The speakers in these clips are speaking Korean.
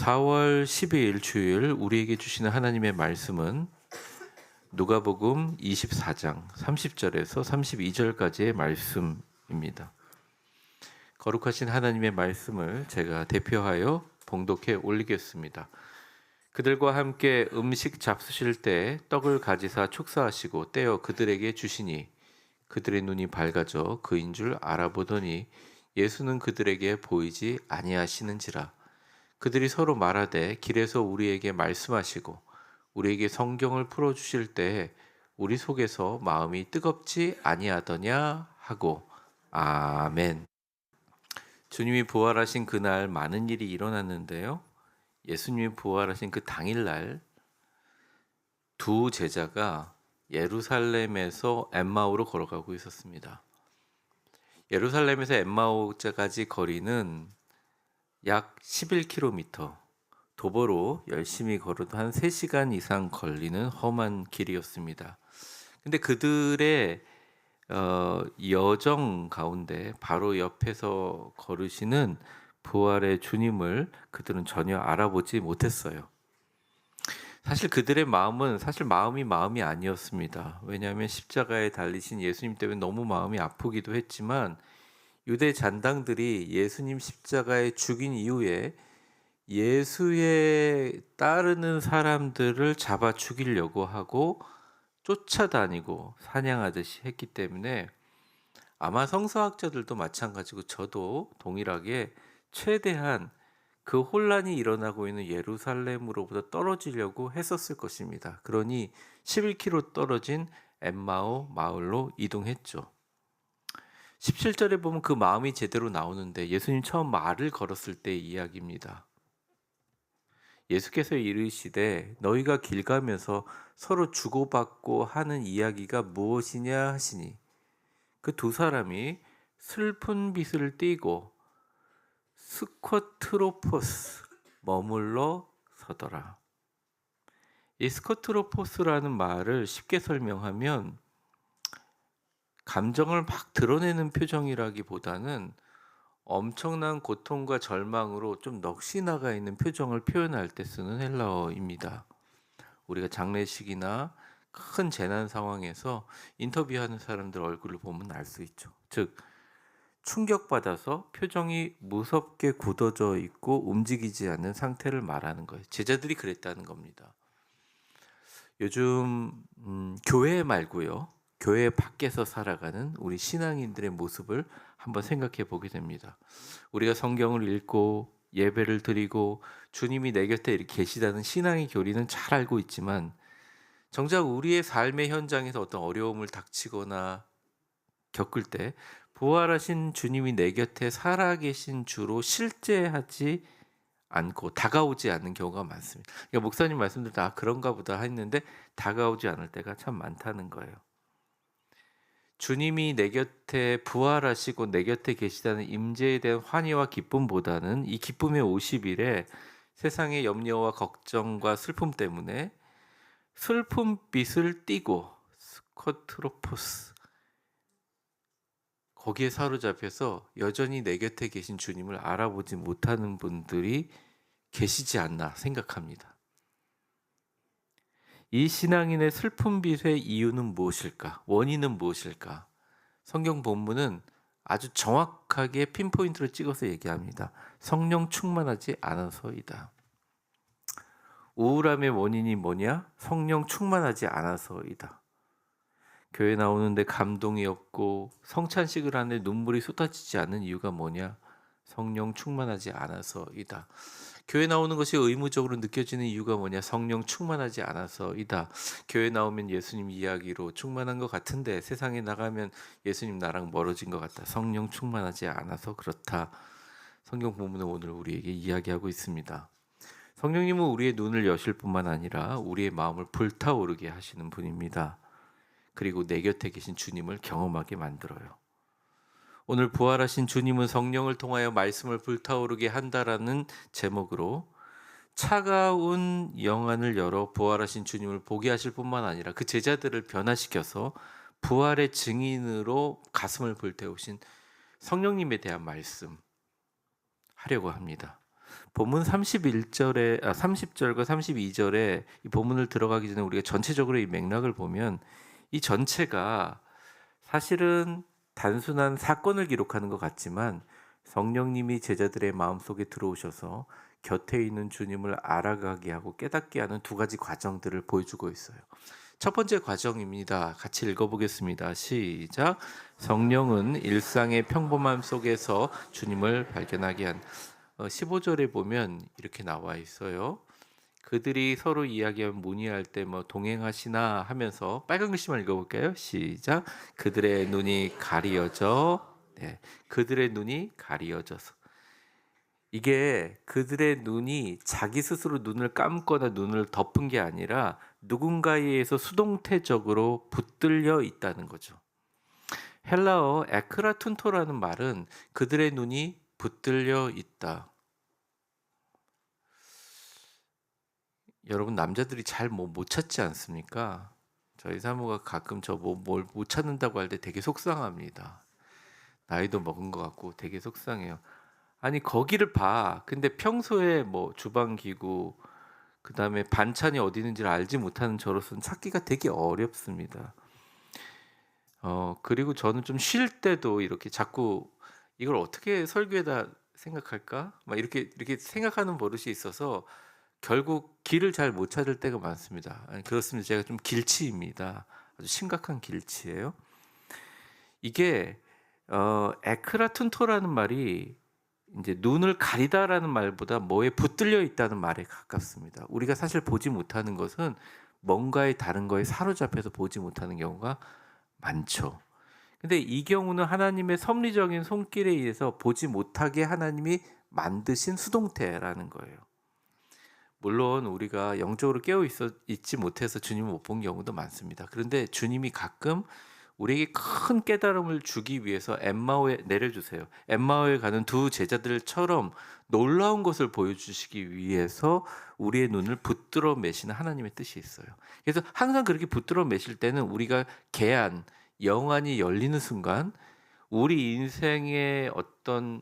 4월 12일 주일 우리에게 주시는 하나님의 말씀은 누가복음 24장 30절에서 32절까지의 말씀입니다. 거룩하신 하나님의 말씀을 제가 대표하여 봉독해 올리겠습니다. 그들과 함께 음식 잡수실 때 떡을 가지사 축사하시고 떼어 그들에게 주시니 그들의 눈이 밝아져 그인 줄 알아보더니 예수는 그들에게 보이지 아니하시는지라. 그들이 서로 말하되 길에서 우리에게 말씀하시고 우리에게 성경을 풀어주실 때 우리 속에서 마음이 뜨겁지 아니하더냐 하고. 아멘. 주님이 부활하신 그날 많은 일이 일어났는데요. 예수님이 부활하신 그 당일날 두 제자가 예루살렘에서 엠마오로 걸어가고 있었습니다. 예루살렘에서 엠마오까지 거리는 약 11km, 도보로 열심히 걸어도 한 3시간 이상 걸리는 험한 길이었습니다. 근데 그들의 여정 가운데 바로 옆에서 걸으시는 부활의 주님을 그들은 전혀 알아보지 못했어요. 사실 그들의 마음은 마음이 아니었습니다. 왜냐하면 십자가에 달리신 예수님 때문에 너무 마음이 아프기도 했지만 유대 잔당들이 예수님 십자가에 죽인 이후에 예수에 따르는 사람들을 잡아 죽이려고 하고 쫓아다니고 사냥하듯이 했기 때문에 아마 성서학자들도 마찬가지고 저도 동일하게 최대한 그 혼란이 일어나고 있는 예루살렘으로부터 떨어지려고 했었을 것입니다. 그러니 11km 떨어진 엠마오 마을로 이동했죠. 17절에 보면 그 마음이 제대로 나오는데 예수님 처음 말을 걸었을 때의 이야기입니다. 예수께서 이르시되 너희가 길 가면서 서로 주고받고 하는 이야기가 무엇이냐 하시니 그 두 사람이 슬픈 빛을 띠고 스쿼트로포스 머물러 서더라. 이 스쿼트로포스라는 말을 쉽게 설명하면 감정을 막 드러내는 표정이라기보다는 엄청난 고통과 절망으로 좀 넋이 나가 있는 표정을 표현할 때 쓰는 헬라어입니다. 우리가 장례식이나 큰 재난 상황에서 인터뷰하는 사람들 얼굴을 보면 알 수 있죠. 즉 충격받아서 표정이 무섭게 굳어져 있고 움직이지 않는 상태를 말하는 거예요. 제자들이 그랬다는 겁니다. 요즘 교회 말고요. 교회 밖에서 살아가는 우리 신앙인들의 모습을 한번 생각해 보게 됩니다. 우리가 성경을 읽고 예배를 드리고 주님이 내 곁에 이렇게 계시다는 신앙의 교리는 잘 알고 있지만 정작 우리의 삶의 현장에서 어떤 어려움을 닥치거나 겪을 때 부활하신 주님이 내 곁에 살아계신 주로 실제하지 않고 다가오지 않는 경우가 많습니다. 그러니까 목사님 말씀들 다 그런가 보다 했는데 다가오지 않을 때가 참 많다는 거예요. 주님이 내 곁에 부활하시고 내 곁에 계시다는 임재에 대한 환희와 기쁨보다는 이 기쁨의 50일에 세상의 염려와 걱정과 슬픔 때문에 슬픔빛을 띠고 스쿼트로포스 거기에 사로잡혀서 여전히 내 곁에 계신 주님을 알아보지 못하는 분들이 계시지 않나 생각합니다. 이 신앙인의 슬픔빛의 이유는 무엇일까? 원인은 무엇일까? 성경 본문은 아주 정확하게 핀포인트를 찍어서 얘기합니다. 성령 충만하지 않아서이다. 우울함의 원인이 뭐냐? 성령 충만하지 않아서이다. 교회 나오는데 감동이 없고 성찬식을 하는데 눈물이 쏟아지지 않는 이유가 뭐냐? 성령 충만하지 않아서이다. 교회 나오는 것이 의무적으로 느껴지는 이유가 뭐냐? 성령 충만하지 않아서이다. 교회 나오면 예수님 이야기로 충만한 것 같은데 세상에 나가면 예수님 나랑 멀어진 것 같다. 성령 충만하지 않아서 그렇다. 성경 본문은 오늘 우리에게 이야기하고 있습니다. 성령님은 우리의 눈을 여실 뿐만 아니라 우리의 마음을 불타오르게 하시는 분입니다. 그리고 내 곁에 계신 주님을 경험하게 만들어요. 오늘 부활하신 주님은 성령을 통하여 말씀을 불타오르게 한다라는 제목으로 차가운 영안을 열어 부활하신 주님을 보게 하실 뿐만 아니라 그 제자들을 변화시켜서 부활의 증인으로 가슴을 불태우신 성령님에 대한 말씀 하려고 합니다. 본문 31절에 30절과 32절에 이 본문을 들어가기 전에 우리가 전체적으로 이 맥락을 보면 이 전체가 사실은 단순한 사건을 기록하는 것 같지만 성령님이 제자들의 마음속에 들어오셔서 곁에 있는 주님을 알아가게 하고 깨닫게 하는 두 가지 과정들을 보여주고 있어요. 첫 번째 과정입니다. 같이 읽어보겠습니다. 시작. 성령은 일상의 평범함 속에서 주님을 발견하게 한 15절에 보면 이렇게 나와 있어요. 그들이 서로 이야기하면 문의할 때 뭐 동행하시나 하면서 빨간 글씨만 읽어볼까요? 시작. 그들의 눈이 가리어져. 네, 그들의 눈이 가리어져서. 이게 그들의 눈이 자기 스스로 눈을 감거나 눈을 덮은 게 아니라 누군가에 의해서 수동태적으로 붙들려 있다는 거죠. 헬라어 에크라툰토라는 말은 그들의 눈이 붙들려 있다. 여러분 남자들이 잘 못 찾지 않습니까? 저희 사모가 가끔 저 뭘 못 찾는다고 할 때 되게 속상합니다. 나이도 먹은 것 같고 되게 속상해요. 아니 거기를 봐. 근데 평소에 뭐 주방 기구 그다음에 반찬이 어디 있는지를 알지 못하는 저로서는 찾기가 되게 어렵습니다. 그리고 저는 좀 쉴 때도 이렇게 자꾸 이걸 어떻게 설교에다 생각할까? 막 이렇게 생각하는 버릇이 있어서 결국 길을 잘 못 찾을 때가 많습니다. 아니, 그렇습니다. 제가 좀 길치입니다. 아주 심각한 길치예요. 이게 에크라툰토라는 말이 이제 눈을 가리다라는 말보다 뭐에 붙들려 있다는 말에 가깝습니다. 우리가 사실 보지 못하는 것은 뭔가에 다른 거에 사로잡혀서 보지 못하는 경우가 많죠. 근데 이 경우는 하나님의 섭리적인 손길에 의해서 보지 못하게 하나님이 만드신 수동태라는 거예요. 물론 우리가 영적으로 있지 못해서 주님을 못 본 경우도 많습니다. 그런데 주님이 가끔 우리에게 큰 깨달음을 주기 위해서 엠마오에 내려주세요. 엠마오에 가는 두 제자들처럼 놀라운 것을 보여주시기 위해서 우리의 눈을 붙들어 매시는 하나님의 뜻이 있어요. 그래서 항상 그렇게 붙들어 매실 때는 우리가 영안이 열리는 순간 우리 인생의 어떤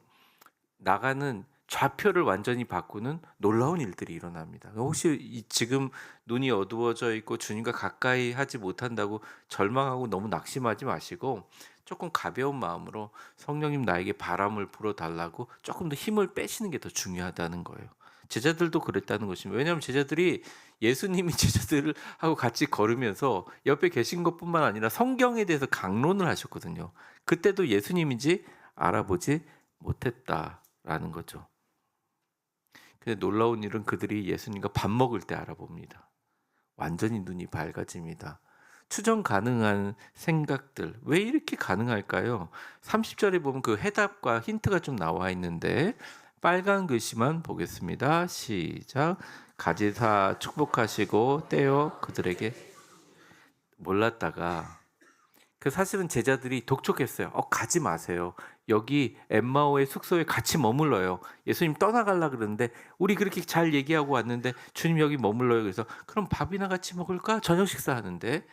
나가는 좌표를 완전히 바꾸는 놀라운 일들이 일어납니다. 혹시 지금 눈이 어두워져 있고 주님과 가까이 하지 못한다고 절망하고 너무 낙심하지 마시고 조금 가벼운 마음으로 성령님 나에게 바람을 불어달라고 조금 더 힘을 빼시는 게 더 중요하다는 거예요. 제자들도 그랬다는 것입니다. 왜냐하면 제자들이 예수님이 제자들하고 같이 걸으면서 옆에 계신 것뿐만 아니라 성경에 대해서 강론을 하셨거든요. 그때도 예수님인지 알아보지 못했다라는 거죠. 근데 놀라운 일은 그들이 예수님과 밥 먹을 때 알아봅니다. 완전히 눈이 밝아집니다. 추정 가능한 생각들 왜 이렇게 가능할까요? 30절에 보면 그 해답과 힌트가 좀 나와 있는데 빨간 글씨만 보겠습니다. 시작. 가지사 축복하시고 떼어 그들에게 몰랐다가 사실은 제자들이 독촉했어요. 가지 마세요. 여기 엠마오의 숙소에 같이 머물러요. 예수님 떠나가려 그러는데 우리 그렇게 잘 얘기하고 왔는데 주님 여기 머물러요. 그래서 그럼 밥이나 같이 먹을까? 저녁 식사하는데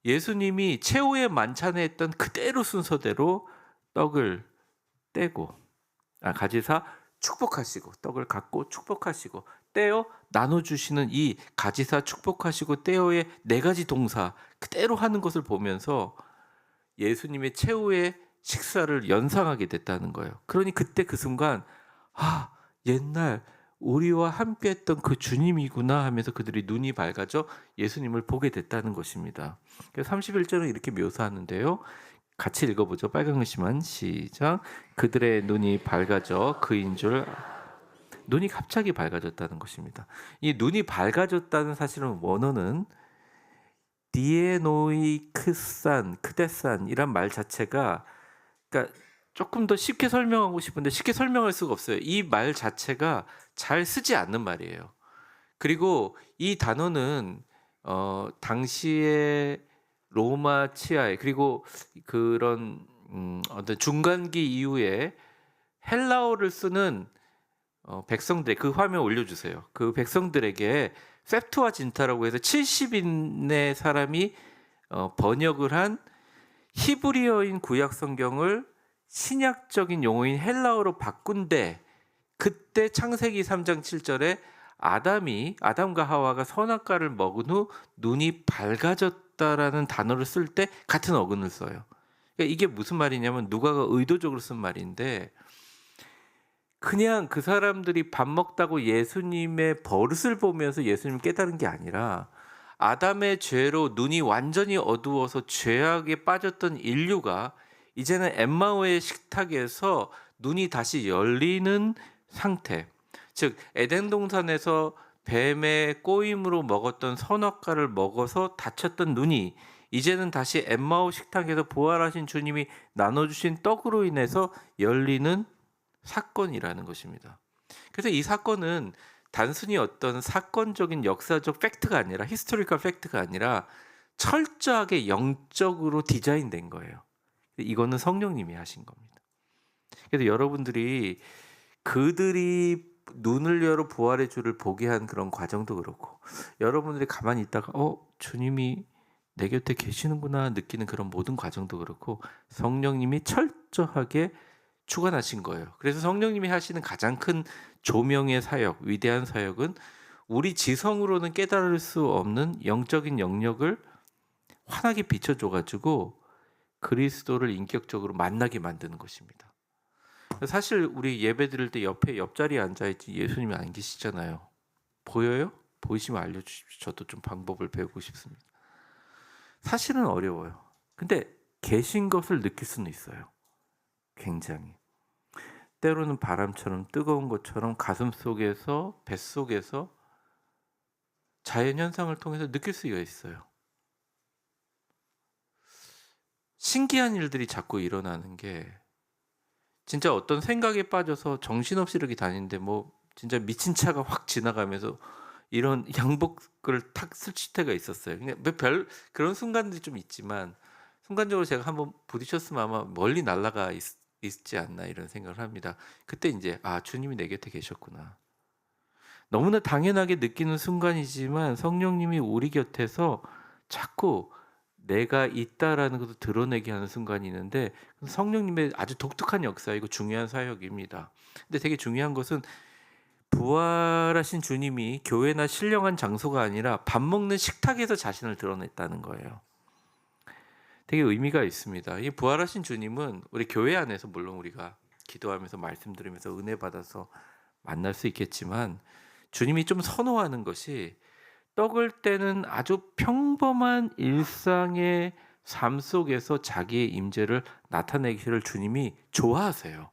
예수님이 최후의 만찬에 했던 그대로 순서대로 떡을 떼고 가지사 축복하시고 떡을 갖고 축복하시고 떼어 나눠주시는 이 가지사 축복하시고 떼어의 네 가지 동사 그대로 하는 것을 보면서 예수님의 최후의 식사를 연상하게 됐다는 거예요. 그러니 그때 그 순간 옛날 우리와 함께했던 그 주님이구나 하면서 그들이 눈이 밝아져 예수님을 보게 됐다는 것입니다. 그래서 31절은 이렇게 묘사하는데요. 같이 읽어보죠. 빨간 글씨만 시작. 그들의 눈이 밝아져 그인 줄 눈이 갑자기 밝아졌다는 것입니다. 이 눈이 밝아졌다는 사실은 원어는 디에노이크산, 크데산이란 말 자체가 그러니까 조금 더 쉽게 설명하고 싶은데 쉽게 설명할 수가 없어요. 이 말 자체가 잘 쓰지 않는 말이에요. 그리고 이 단어는 당시에 로마 치하에 그리고 그런 어떤 중간기 이후에 헬라어를 쓰는 백성들 그 화면 올려주세요. 그 백성들에게 셉투아진타라고 해서 70인의 사람이 번역을 한 히브리어인 구약 성경을 신약적인 용어인 헬라어로 바꾼데 그때 창세기 3장 7절에 아담과 하와가 선악과를 먹은 후 눈이 밝아졌다라는 단어를 쓸 때 같은 어근을 써요. 그러니까 이게 무슨 말이냐면 누가가 의도적으로 쓴 말인데, 그냥 그 사람들이 밥 먹다고 예수님의 버릇을 보면서 예수님을 깨달은 게 아니라 아담의 죄로 눈이 완전히 어두워서 죄악에 빠졌던 인류가 이제는 엠마오의 식탁에서 눈이 다시 열리는 상태, 즉 에덴 동산에서 뱀의 꼬임으로 먹었던 선악과를 먹어서 다쳤던 눈이 이제는 다시 엠마오 식탁에서 부활하신 주님이 나눠주신 떡으로 인해서 열리는 사건이라는 것입니다. 그래서 이 사건은 단순히 어떤 사건적인 역사적 팩트가 아니라, 히스토리컬 팩트가 아니라 철저하게 영적으로 디자인된 거예요. 이거는 성령님이 하신 겁니다. 그래서 여러분들이 그들이 눈을 열어 부활의 주를 보게 한 그런 과정도 그렇고, 여러분들이 가만히 있다가 주님이 내 곁에 계시는구나 느끼는 그런 모든 과정도 그렇고 성령님이 철저하게 주관하신 거예요. 그래서 성령님이 하시는 가장 큰 조명의 사역, 위대한 사역은 우리 지성으로는 깨달을 수 없는 영적인 영역을 환하게 비춰줘가지고 그리스도를 인격적으로 만나게 만드는 것입니다. 사실 우리 예배 드릴 때 옆에 옆자리에 앉아있지 예수님이 안 계시잖아요. 보여요? 보이시면 알려주십시오. 저도 좀 방법을 배우고 싶습니다. 사실은 어려워요. 근데 계신 것을 느낄 수는 있어요. 굉장히. 때로는 바람처럼 뜨거운 것처럼 가슴 속에서, 뱃속에서 자연현상을 통해서 느낄 수가 있어요. 신기한 일들이 자꾸 일어나는 게, 진짜 어떤 생각에 빠져서 정신없이 이렇게 다니는데 진짜 미친 차가 확 지나가면서 이런 양복을 탁 스칠 때가 있었어요. 그냥 그런 순간들이 좀 있지만 순간적으로 제가 한번 부딪혔으면 아마 멀리 날아가 있지 않나 이런 생각을 합니다. 그때 이제 주님이 내 곁에 계셨구나. 너무나 당연하게 느끼는 순간이지만 성령님이 우리 곁에서 자꾸 내가 있다라는 것을 드러내게 하는 순간이 있는데, 성령님의 아주 독특한 역사이고 중요한 사역입니다. 근데 되게 중요한 것은 부활하신 주님이 교회나 신령한 장소가 아니라 밥 먹는 식탁에서 자신을 드러냈다는 거예요. 되게 의미가 있습니다. 이 부활하신 주님은 우리 교회 안에서 물론 우리가 기도하면서 말씀 들으면서 은혜 받아서 만날 수 있겠지만, 주님이 좀 선호하는 것이 떡을 떼는 아주 평범한 일상의 삶 속에서 자기의 임재를 나타내기를 주님이 좋아하세요.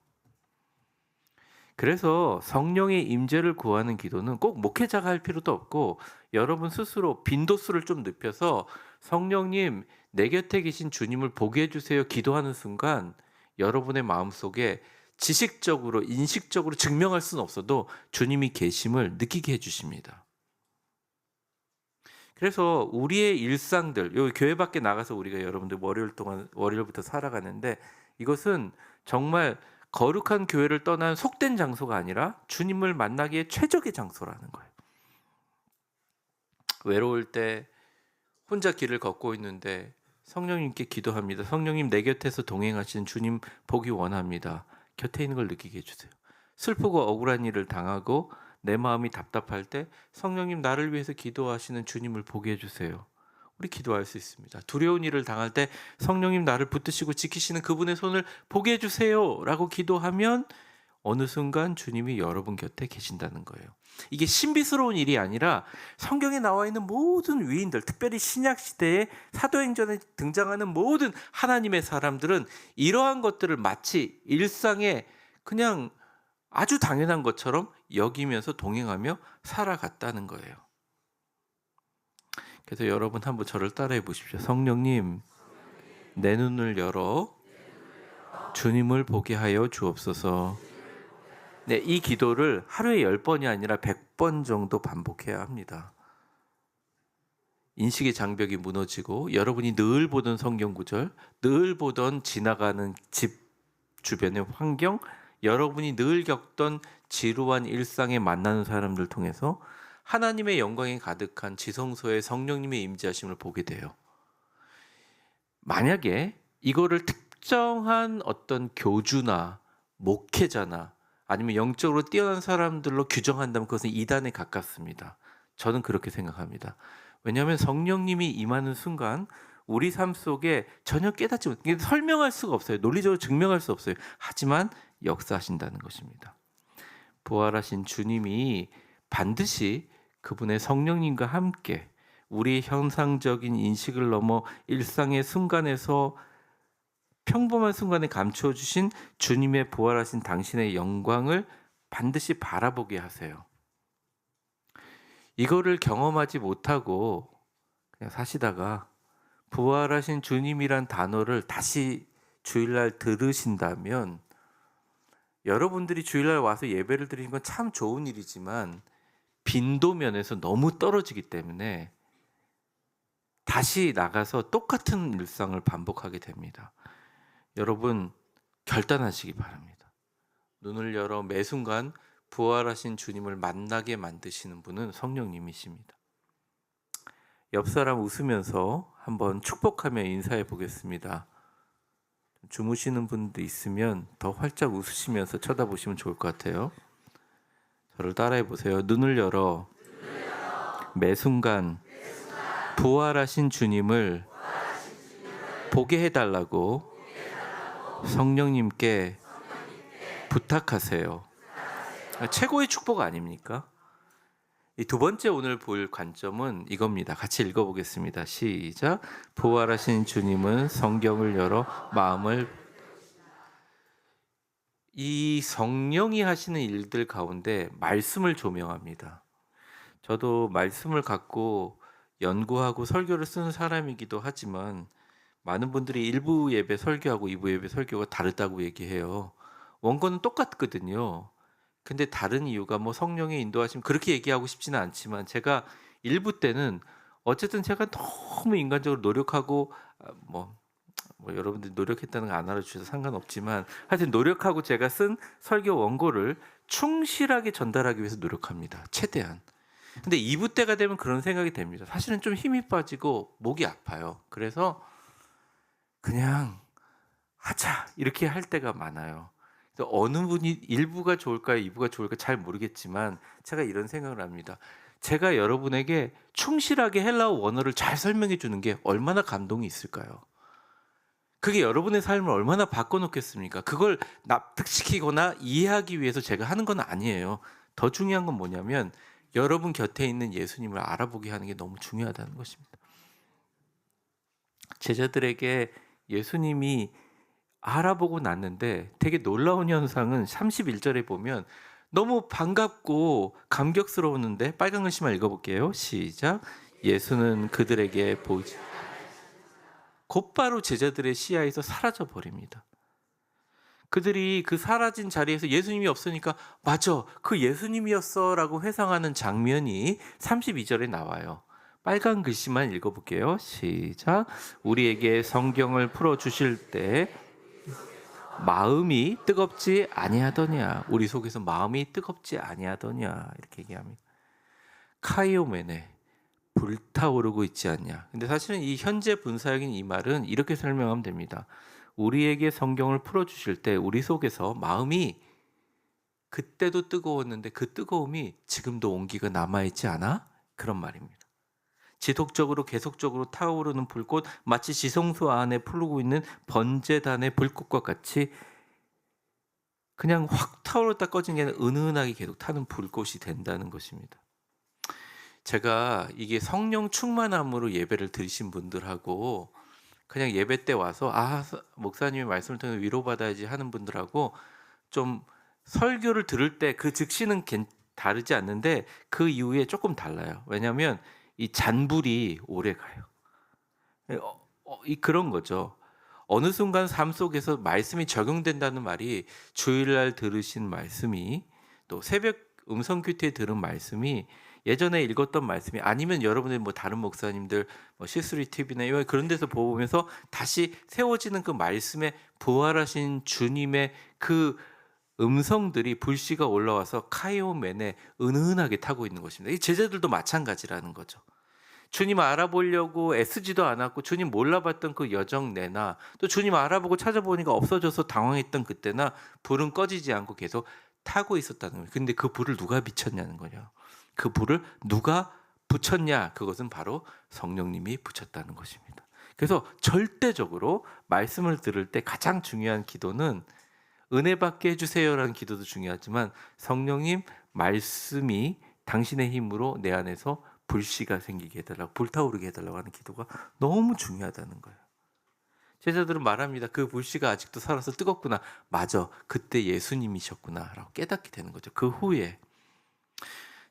그래서 성령의 임재를 구하는 기도는 꼭 목회자가 할 필요도 없고 여러분 스스로 빈도수를 좀 높여서 성령님 내 곁에 계신 주님을 보게 해주세요 기도하는 순간 여러분의 마음속에 지식적으로 인식적으로 증명할 수는 없어도 주님이 계심을 느끼게 해주십니다. 그래서 우리의 일상들, 여기 교회 밖에 나가서 우리가 여러분들 월요일부터 살아가는데, 이것은 정말 거룩한 교회를 떠난 속된 장소가 아니라 주님을 만나기에 최적의 장소라는 거예요. 외로울 때 혼자 길을 걷고 있는데 성령님께 기도합니다. 성령님 내 곁에서 동행하시는 주님 보기 원합니다. 곁에 있는 걸 느끼게 해주세요. 슬프고 억울한 일을 당하고 내 마음이 답답할 때 성령님 나를 위해서 기도하시는 주님을 보게 해주세요. 우리 기도할 수 있습니다. 두려운 일을 당할 때 성령님 나를 붙드시고 지키시는 그분의 손을 보게 해주세요 라고 기도하면 어느 순간 주님이 여러분 곁에 계신다는 거예요. 이게 신비스러운 일이 아니라 성경에 나와 있는 모든 위인들, 특별히 신약시대에 사도행전에 등장하는 모든 하나님의 사람들은 이러한 것들을 마치 일상에 그냥 아주 당연한 것처럼 여기면서 동행하며 살아갔다는 거예요. 그래서 여러분 한번 저를 따라해 보십시오. 성령님, 내 눈을 열어 주님을 보게 하여 주옵소서. 네, 이 기도를 하루에 10번이 아니라 100번 정도 반복해야 합니다. 인식의 장벽이 무너지고 여러분이 늘 보던 성경 구절, 늘 보던 지나가는 집 주변의 환경, 여러분이 늘 겪던 지루한 일상에 만나는 사람들 통해서 하나님의 영광이 가득한 지성소에 성령님의 임재하심을 보게 돼요. 만약에 이거를 특정한 어떤 교주나 목회자나 아니면 영적으로 뛰어난 사람들로 규정한다면 그것은 이단에 가깝습니다. 저는 그렇게 생각합니다. 왜냐하면 성령님이 임하는 순간 우리 삶 속에 전혀 깨닫지 못, 설명할 수가 없어요. 논리적으로 증명할 수 없어요. 하지만 역사하신다는 것입니다. 부활하신 주님이 반드시 그분의 성령님과 함께 우리의 형상적인 인식을 넘어 일상의 순간에서 평범한 순간에 감추어 주신 주님의 부활하신 당신의 영광을 반드시 바라보게 하세요. 이거를 경험하지 못하고 그냥 사시다가 부활하신 주님이란 단어를 다시 주일날 들으신다면, 여러분들이 주일날 와서 예배를 드리는 건 참 좋은 일이지만 빈도 면에서 너무 떨어지기 때문에 다시 나가서 똑같은 일상을 반복하게 됩니다. 여러분 결단하시기 바랍니다. 눈을 열어 매 순간 부활하신 주님을 만나게 만드시는 분은 성령님이십니다. 옆 사람 웃으면서 한번 축복하며 인사해 보겠습니다. 주무시는 분도 있으면 더 활짝 웃으시면서 쳐다보시면 좋을 것 같아요. 저를 따라해 보세요. 눈을 열어 매 순간 부활하신 주님을 보게 해달라고 성령님께 부탁하세요. 최고의 축복 아닙니까? 이 두 번째 오늘 볼 관점은 이겁니다. 같이 읽어보겠습니다. 시작. 부활하신 주님은 성경을 열어 마음을, 이 성령이 하시는 일들 가운데 말씀을 조명합니다. 저도 말씀을 갖고 연구하고 설교를 쓰는 사람이기도 하지만 많은 분들이 1부 예배 설교하고 2부 예배 설교가 다르다고 얘기해요. 원고는 똑같거든요. 근데 다른 이유가 뭐 성령의 인도하심 그렇게 얘기하고 싶지는 않지만, 제가 1부 때는 어쨌든 제가 너무 인간적으로 노력하고 뭐 여러분들이 노력했다는 거 안 알아주셔서 상관없지만 하여튼 노력하고 제가 쓴 설교 원고를 충실하게 전달하기 위해서 노력합니다. 최대한. 근데 2부 때가 되면 그런 생각이 됩니다. 사실은 좀 힘이 빠지고 목이 아파요. 그래서 그냥 하자 이렇게 할 때가 많아요. 어느 분이 1부가 좋을까요? 2부가 좋을까 잘 모르겠지만 제가 이런 생각을 합니다. 제가 여러분에게 충실하게 헬라어 원어를 잘 설명해 주는 게 얼마나 감동이 있을까요? 그게 여러분의 삶을 얼마나 바꿔놓겠습니까? 그걸 납득시키거나 이해하기 위해서 제가 하는 건 아니에요. 더 중요한 건 뭐냐면 여러분 곁에 있는 예수님을 알아보게 하는 게 너무 중요하다는 것입니다. 제자들에게 예수님이 알아보고 났는데 되게 놀라운 현상은 31절에 보면 너무 반갑고 감격스러웠는데, 빨간 글씨만 읽어볼게요. 시작. 예수는 그들에게 보이지, 곧바로 제자들의 시야에서 사라져 버립니다. 그들이 그 사라진 자리에서 예수님이 없으니까 맞아 그 예수님이었어 라고 회상하는 장면이 32절에 나와요. 빨간 글씨만 읽어볼게요. 시작. 우리에게 성경을 풀어주실 때 마음이 뜨겁지 아니하더냐. 우리 속에서 마음이 뜨겁지 아니하더냐 이렇게 얘기합니다. 카이오메네, 불타오르고 있지 않냐. 근데 사실은 이 현재 분사역인 이 말은 이렇게 설명하면 됩니다. 우리에게 성경을 풀어주실 때 우리 속에서 마음이 그때도 뜨거웠는데 그 뜨거움이 지금도 온기가 남아있지 않아? 그런 말입니다. 지속적으로 계속적으로 타오르는 불꽃, 마치 지성소 안에 풀고 있는 번제단의 불꽃과 같이 그냥 확 타오르다 꺼진 게 아니라 은은하게 계속 타는 불꽃이 된다는 것입니다. 제가 이게 성령 충만함으로 예배를 드리신 분들하고 그냥 예배 때 와서 목사님의 말씀을 통해 위로받아야지 하는 분들하고 좀 설교를 들을 때 그 즉시는 다르지 않는데 그 이후에 조금 달라요. 왜냐하면 이 잔불이 오래 가요. 그런 거죠. 어느 순간 삶 속에서 말씀이 적용된다는 말이 주일날 들으신 말씀이 또 새벽 음성 큐티에 들은 말씀이 예전에 읽었던 말씀이 아니면 여러분들 뭐 다른 목사님들 C3 TV나 그런 데서 보면서 다시 세워지는 그 말씀에 부활하신 주님의 그 음성들이 불씨가 올라와서 카이오멘에 은은하게 타고 있는 것입니다. 이 제자들도 마찬가지라는 거죠. 주님 알아보려고 애쓰지도 않았고 주님 몰라봤던 그 여정 내나 또 주님 알아보고 찾아보니까 없어져서 당황했던 그때나 불은 꺼지지 않고 계속 타고 있었다는 거예요. 근데 그 불을 누가 비췄냐는 거예요. 그 불을 누가 붙였냐? 그것은 바로 성령님이 붙였다는 것입니다. 그래서 절대적으로 말씀을 들을 때 가장 중요한 기도는 은혜 받게 해주세요라는 기도도 중요하지만 성령님 말씀이 당신의 힘으로 내 안에서 불씨가 생기게 해달라고, 불타오르게 해달라고 하는 기도가 너무 중요하다는 거예요. 제자들은 말합니다. 그 불씨가 아직도 살아서 뜨겁구나. 맞아, 그때 예수님이셨구나 라고 깨닫게 되는 거죠. 그 후에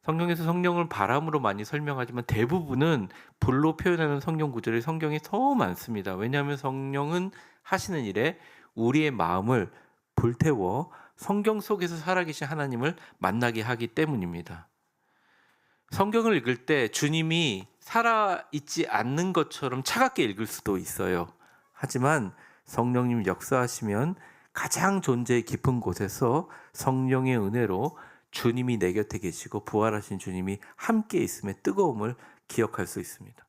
성경에서 성령을 바람으로 많이 설명하지만 대부분은 불로 표현하는 성경 구절이 성경에 더 많습니다. 왜냐하면 성령은 하시는 일에 우리의 마음을 불태워 성경 속에서 살아계신 하나님을 만나게 하기 때문입니다. 성경을 읽을 때 주님이 살아있지 않는 것처럼 차갑게 읽을 수도 있어요. 하지만 성령님 역사하시면 가장 존재의 깊은 곳에서 성령의 은혜로 주님이 내 곁에 계시고 부활하신 주님이 함께 있음의 뜨거움을 기억할 수 있습니다.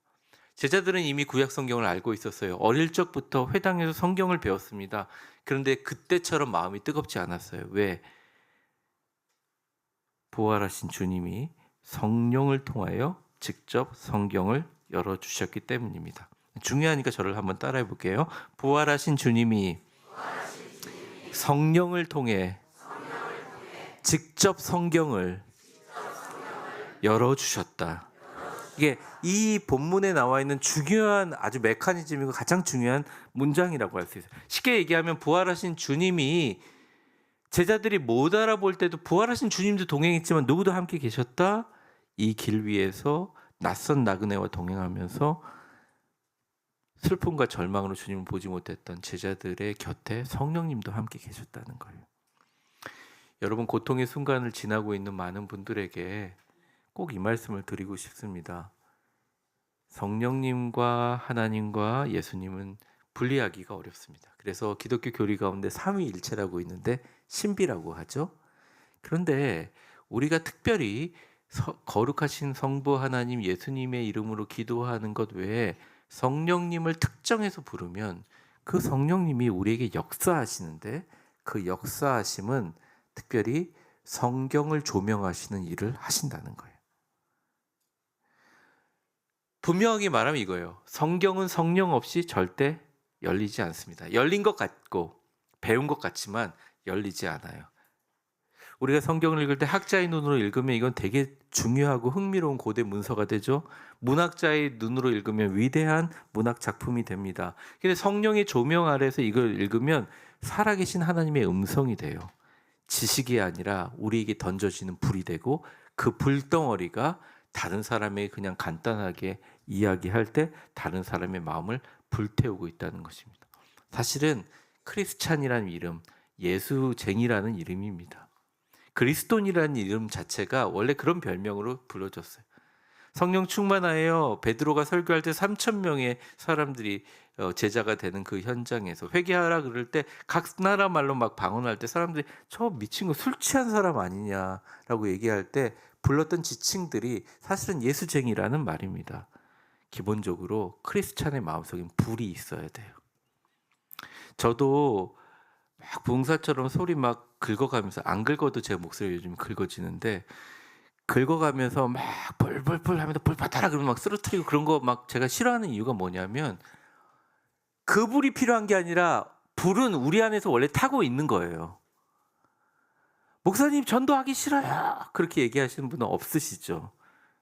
제자들은 이미 구약 성경을 알고 있었어요. 어릴 적부터 회당에서 성경을 배웠습니다. 그런데 그때처럼 마음이 뜨겁지 않았어요. 왜? 부활하신 주님이 성령을 통하여 직접 성경을 열어주셨기 때문입니다. 중요하니까 저를 한번 따라해 볼게요. 부활하신 주님이 성령을 통해 직접 성경을 열어주셨다. 이게 이 본문에 나와 있는 중요한 아주 메커니즘이고 가장 중요한 문장이라고 할 수 있어요. 쉽게 얘기하면 부활하신 주님이 제자들이 못 알아볼 때도 부활하신 주님도 동행했지만 누구도 함께 계셨다. 이 길 위에서 낯선 나그네와 동행하면서 슬픔과 절망으로 주님을 보지 못했던 제자들의 곁에 성령님도 함께 계셨다는 거예요. 여러분, 고통의 순간을 지나고 있는 많은 분들에게 꼭 이 말씀을 드리고 싶습니다. 성령님과 하나님과 예수님은 분리하기가 어렵습니다. 그래서 기독교 교리 가운데 삼위일체라고 있는데 신비라고 하죠. 그런데 우리가 특별히 거룩하신 성부 하나님 예수님의 이름으로 기도하는 것 외에 성령님을 특정해서 부르면 그 성령님이 우리에게 역사하시는데 그 역사하심은 특별히 성경을 조명하시는 일을 하신다는 거예요. 분명하게 말하면 이거예요. 성경은 성령 없이 절대 열리지 않습니다. 열린 것 같고 배운 것 같지만 열리지 않아요. 우리가 성경을 읽을 때 학자의 눈으로 읽으면 이건 되게 중요하고 흥미로운 고대 문서가 되죠. 문학자의 눈으로 읽으면 위대한 문학 작품이 됩니다. 근데 성령의 조명 아래서 이걸 읽으면 살아계신 하나님의 음성이 돼요. 지식이 아니라 우리에게 던져지는 불이 되고 그 불덩어리가 다른 사람에게 그냥 간단하게 이야기할 때 다른 사람의 마음을 불태우고 있다는 것입니다. 사실은 크리스찬이라는 이름, 예수쟁이라는 이름입니다. 그리스도인이라는 이름 자체가 원래 그런 별명으로 불러졌어요. 성령 충만하여 베드로가 설교할 때 3,000명의 사람들이 제자가 되는 그 현장에서 회개하라 그럴 때 각 나라 말로 막 방언할 때 사람들이 저 미친 거 술 취한 사람 아니냐라고 얘기할 때 불렀던 지칭들이 사실은 예수쟁이라는 말입니다. 기본적으로 크리스찬의 마음속엔 불이 있어야 돼요. 저도 막 부흥사처럼 소리 막 긁어가면서, 안 긁어도 제 목소리 요즘 긁어지는데 긁어가면서 막 불불불 하면서 불 받아라 그러면 막 쓰러뜨리고 그런 거 막 제가 싫어하는 이유가 뭐냐면 그 불이 필요한 게 아니라 불은 우리 안에서 원래 타고 있는 거예요. 목사님 전도하기 싫어요 그렇게 얘기하시는 분은 없으시죠.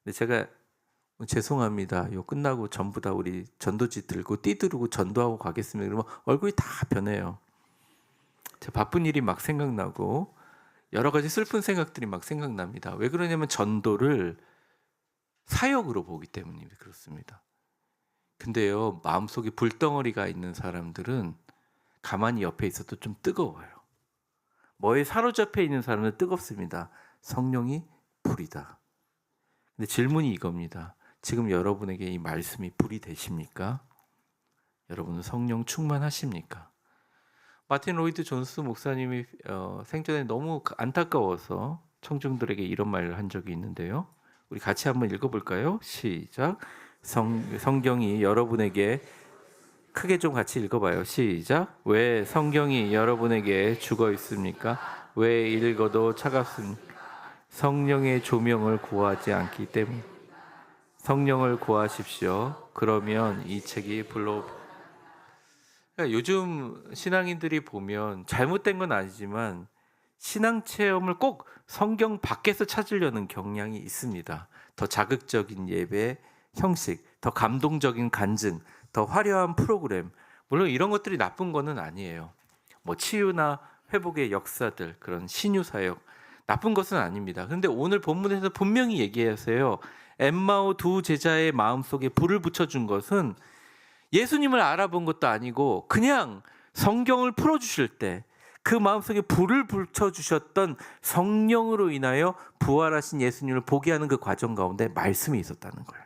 근데 제가 죄송합니다. 요 끝나고 전부 다 우리 전도지 들고 띠두르고 전도하고 가겠습니다. 그러면 얼굴이 다 변해요. 제 바쁜 일이 막 생각나고 여러 가지 슬픈 생각들이 막 생각납니다. 왜 그러냐면 전도를 사역으로 보기 때문입니다. 그렇습니다. 근데요, 마음속에 불덩어리가 있는 사람들은 가만히 옆에 있어도 좀 뜨거워요. 뭐에 사로잡혀 있는 사람은 뜨겁습니다. 성령이 불이다. 근데 질문이 이겁니다. 지금 여러분에게 이 말씀이 불이 되십니까? 여러분은 성령 충만하십니까? 마틴 로이드 존스 목사님이 생전에 너무 안타까워서 청중들에게 이런 말을 한 적이 있는데요. 우리 같이 한번 읽어볼까요? 시작. 성경이 여러분에게, 크게 좀 같이 읽어봐요. 시작. 왜 성경이 여러분에게 죽어 있습니까? 왜 읽어도 차갑습니까? 성령의 조명을 구하지 않기 때문에. 성령을 구하십시오. 그러면 이 책이 그러니까 요즘 신앙인들이 보면 잘못된 건 아니지만 신앙 체험을 꼭 성경 밖에서 찾으려는 경향이 있습니다. 더 자극적인 예배 형식, 더 감동적인 간증, 더 화려한 프로그램. 물론 이런 것들이 나쁜 거는 아니에요. 뭐 치유나 회복의 역사들, 그런 신유 사역 나쁜 것은 아닙니다. 그런데 오늘 본문에서 분명히 얘기하세요. 엠마오 두 제자의 마음속에 불을 붙여준 것은 예수님을 알아본 것도 아니고 그냥 성경을 풀어주실 때 그 마음속에 불을 붙여주셨던 성령으로 인하여 부활하신 예수님을 보게 하는 그 과정 가운데 말씀이 있었다는 거예요.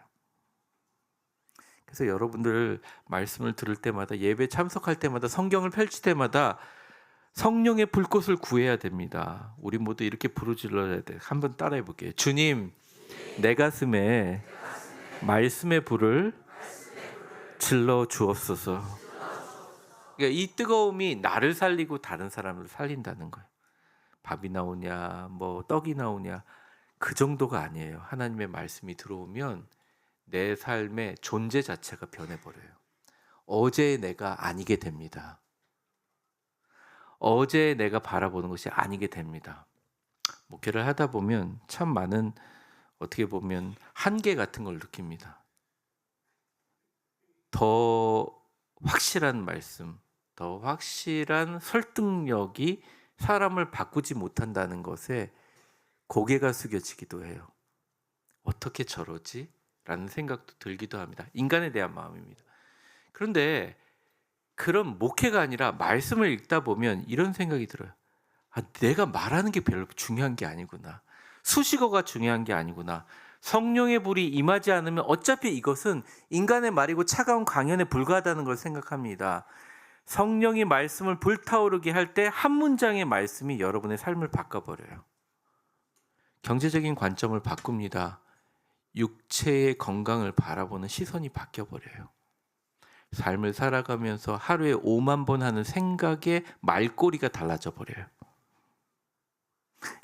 그래서 여러분들 말씀을 들을 때마다, 예배 참석할 때마다, 성경을 펼칠 때마다 성령의 불꽃을 구해야 됩니다. 우리 모두 이렇게 부르짖어야 돼. 한번 따라해 볼게요. 주님, 내 가슴에 말씀의 불을 질러 주옵소서. 그러니까 이 뜨거움이 나를 살리고 다른 사람을 살린다는 거예요. 밥이 나오냐, 뭐 떡이 나오냐, 그 정도가 아니에요. 하나님의 말씀이 들어오면 내 삶의 존재 자체가 변해버려요. 어제의 내가 아니게 됩니다. 어제의 내가 바라보는 것이 아니게 됩니다. 목회를 하다 보면 참 많은, 어떻게 보면 한계 같은 걸 느낍니다. 더 확실한 말씀, 더 확실한 설득력이 사람을 바꾸지 못한다는 것에 고개가 숙여지기도 해요. 어떻게 저러지? 라는 생각도 들기도 합니다. 인간에 대한 마음입니다. 그런데 그런 목회가 아니라 말씀을 읽다 보면 이런 생각이 들어요. 내가 말하는 게 별로 중요한 게 아니구나. 수식어가 중요한 게 아니구나. 성령의 불이 임하지 않으면 어차피 이것은 인간의 말이고 차가운 강연에 불과하다는 걸 생각합니다. 성령이 말씀을 불타오르게 할 때 한 문장의 말씀이 여러분의 삶을 바꿔버려요. 경제적인 관점을 바꿉니다. 육체의 건강을 바라보는 시선이 바뀌어버려요. 삶을 살아가면서 하루에 5만 번 하는 생각의 말꼬리가 달라져 버려요.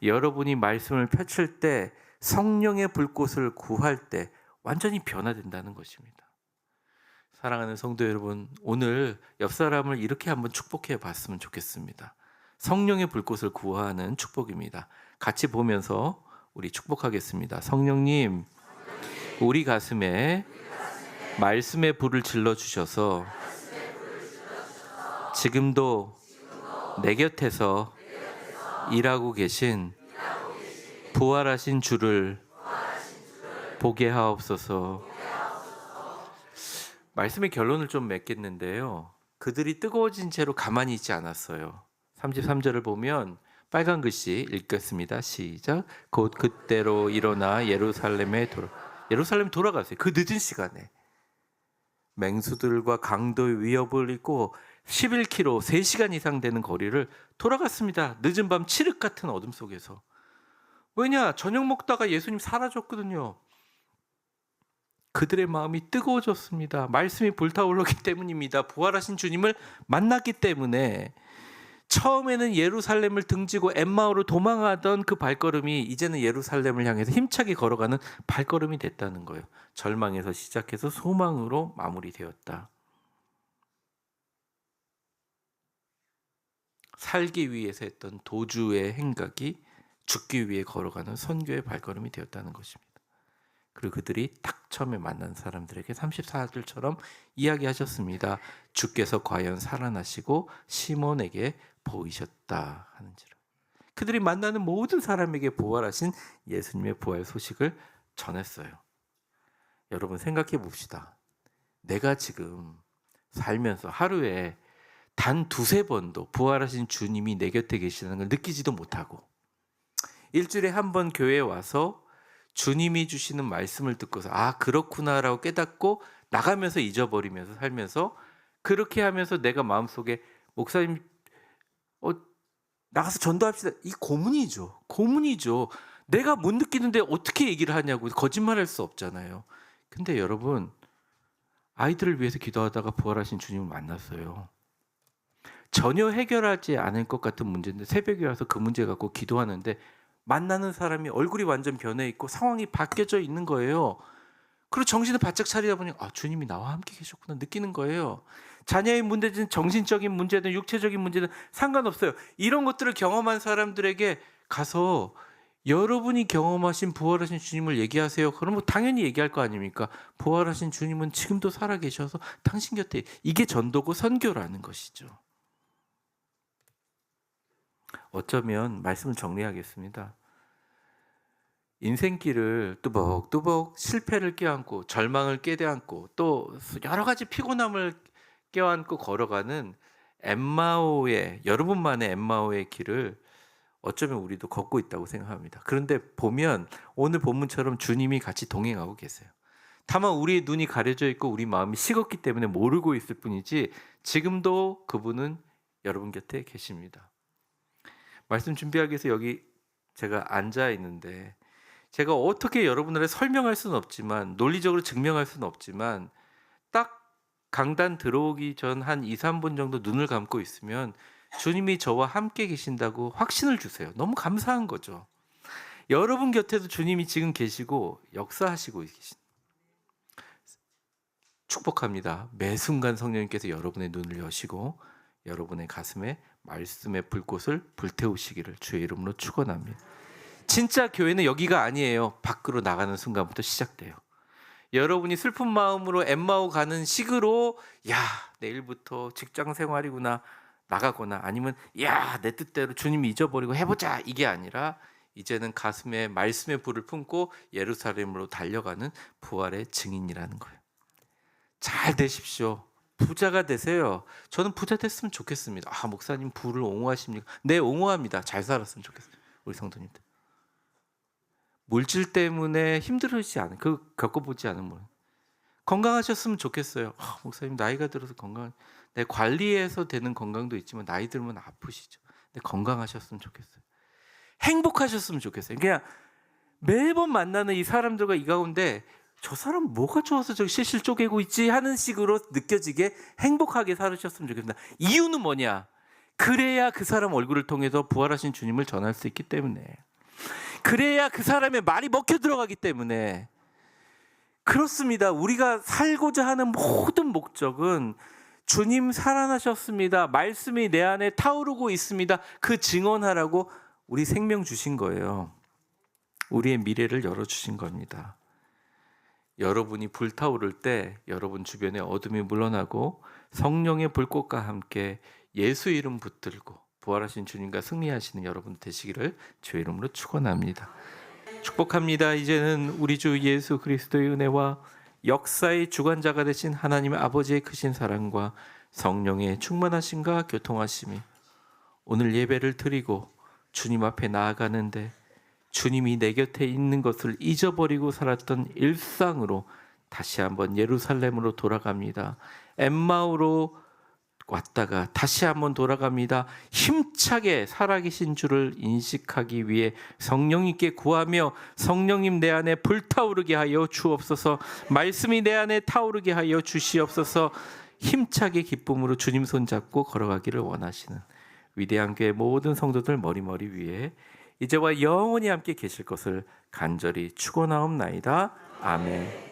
여러분이 말씀을 펼칠 때, 성령의 불꽃을 구할 때 완전히 변화된다는 것입니다. 사랑하는 성도 여러분, 오늘 옆 사람을 이렇게 한번 축복해 봤으면 좋겠습니다. 성령의 불꽃을 구하는 축복입니다. 같이 보면서 우리 축복하겠습니다. 성령님, 우리 가슴에 말씀의 불을 질러 주셔서 지금도 내 곁에서 일하고 계신 부활하신 주를 보게 하옵소서. 말씀의 결론을 좀 맺겠는데요. 그들이 뜨거워진 채로 가만히 있지 않았어요. 33절을 보면 빨간 글씨 읽겠습니다. 시작. 곧 그때로 일어나 예루살렘 돌아갔어요. 그 늦은 시간에 맹수들과 강도의 위협을 잊고 11km 3시간 이상 되는 거리를 돌아갔습니다. 늦은 밤 칠흑 같은 어둠 속에서. 왜냐? 저녁 먹다가 예수님 사라졌거든요. 그들의 마음이 뜨거워졌습니다. 말씀이 불타오르기 때문입니다. 부활하신 주님을 만났기 때문에. 처음에는 예루살렘을 등지고 엠마오로 도망하던 그 발걸음이 이제는 예루살렘을 향해서 힘차게 걸어가는 발걸음이 됐다는 거예요. 절망에서 시작해서 소망으로 마무리되었다. 살기 위해서 했던 도주의 행각이 죽기 위해 걸어가는 선교의 발걸음이 되었다는 것입니다. 그리고 그들이 딱 처음에 만난 사람들에게 34절처럼 이야기하셨습니다. 주께서 과연 살아나시고 시몬에게 보이셨다 하는지라. 그들이 만나는 모든 사람에게 부활하신 예수님의 부활 소식을 전했어요. 여러분 생각해 봅시다. 내가 지금 살면서 하루에 단 2-3번도 부활하신 주님이 내 곁에 계시다는 걸 느끼지도 못하고, 일주일에 한 번 교회에 와서 주님이 주시는 말씀을 듣고서 그렇구나라고 깨닫고 나가면서 잊어버리면서 살면서, 그렇게 하면서 내가 마음속에 목사님 나가서 전도합시다, 이 고문이죠. 내가 못 느끼는데 어떻게 얘기를 하냐고 거짓말할 수 없잖아요. 근데 여러분, 아이들을 위해서 기도하다가 부활하신 주님을 만났어요. 전혀 해결하지 않을 것 같은 문제인데 새벽에 와서 그 문제 갖고 기도하는데 만나는 사람이 얼굴이 완전 변해 있고 상황이 바뀌어져 있는 거예요. 그리고 정신을 바짝 차리다 보니 주님이 나와 함께 계셨구나 느끼는 거예요. 자녀의 문제든 정신적인 문제든 육체적인 문제든 상관없어요. 이런 것들을 경험한 사람들에게 가서 여러분이 경험하신 부활하신 주님을 얘기하세요. 그러면 당연히 얘기할 거 아닙니까? 부활하신 주님은 지금도 살아계셔서 당신 곁에, 이게 전도고 선교라는 것이죠. 어쩌면 말씀을 정리하겠습니다. 인생길을 뚜벅뚜벅 실패를 껴안고 절망을 껴안고 또 여러 가지 피곤함을 껴안고 걸어가는 엠마오의, 여러분만의 엠마오의 길을 어쩌면 우리도 걷고 있다고 생각합니다. 그런데 보면 오늘 본문처럼 주님이 같이 동행하고 계세요. 다만 우리의 눈이 가려져 있고 우리 마음이 식었기 때문에 모르고 있을 뿐이지 지금도 그분은 여러분 곁에 계십니다. 말씀 준비하기 위해서 여기 제가 앉아 있는데 제가 어떻게 여러분들에 설명할 수는 없지만 논리적으로 증명할 수는 없지만 딱 강단 들어오기 전 한 2, 3분 정도 눈을 감고 있으면 주님이 저와 함께 계신다고 확신을 주세요. 너무 감사한 거죠. 여러분 곁에도 주님이 지금 계시고 역사하시고 계신. 축복합니다. 매 순간 성령님께서 여러분의 눈을 여시고 여러분의 가슴에 말씀의 불꽃을 불태우시기를 주의 이름으로 축원합니다. 진짜 교회는 여기가 아니에요. 밖으로 나가는 순간부터 시작돼요. 여러분이 슬픈 마음으로 엠마오 가는 식으로 내일부터 직장 생활이구나 나가거나 아니면 내 뜻대로 주님 잊어버리고 해보자 이게 아니라 이제는 가슴에 말씀의 불을 품고 예루살렘으로 달려가는 부활의 증인이라는 거예요. 잘 되십시오. 부자가 되세요. 저는 부자 됐으면 좋겠습니다. 목사님 부를 옹호하십니까? 네, 옹호합니다. 잘 살았으면 좋겠어요. 우리 성도님들. 물질 때문에 힘들지 않은, 겪어보지 않은 분. 건강하셨으면 좋겠어요. 목사님 나이가 들어서 내 관리해서 되는 건강도 있지만 나이 들면 아프시죠. 근데 건강하셨으면 좋겠어요. 행복하셨으면 좋겠어요. 그냥 매번 만나는 이 사람들과 이 가운데 저 사람 뭐가 좋아서 저기 실실 쪼개고 있지 하는 식으로 느껴지게 행복하게 살으셨으면 좋겠습니다. 이유는 뭐냐? 그래야 그 사람 얼굴을 통해서 부활하신 주님을 전할 수 있기 때문에, 그래야 그 사람의 말이 먹혀 들어가기 때문에. 그렇습니다. 우리가 살고자 하는 모든 목적은 주님 살아나셨습니다. 말씀이 내 안에 타오르고 있습니다. 그 증언하라고 우리 생명 주신 거예요. 우리의 미래를 열어주신 겁니다. 여러분이 불타오를 때 여러분 주변에 어둠이 물러나고 성령의 불꽃과 함께 예수 이름 붙들고 부활하신 주님과 승리하시는 여러분 되시기를 주의 이름으로 축원합니다. 축복합니다. 이제는 우리 주 예수 그리스도의 은혜와 역사의 주관자가 되신 하나님의 아버지의 크신 사랑과 성령의 충만하심과 교통하심이 오늘 예배를 드리고 주님 앞에 나아가는데 주님이 내 곁에 있는 것을 잊어버리고 살았던 일상으로 다시 한번 예루살렘으로 돌아갑니다. 엠마오로 왔다가 다시 한번 돌아갑니다. 힘차게 살아계신 주를 인식하기 위해 성령님께 구하며 성령님 내 안에 불타오르게 하여 주옵소서. 말씀이 내 안에 타오르게 하여 주시옵소서. 힘차게 기쁨으로 주님 손잡고 걸어가기를 원하시는 위대한 교회 모든 성도들 머리머리 위에 이제와 영원히 함께 계실 것을 간절히 축원하옵나이다. 아멘.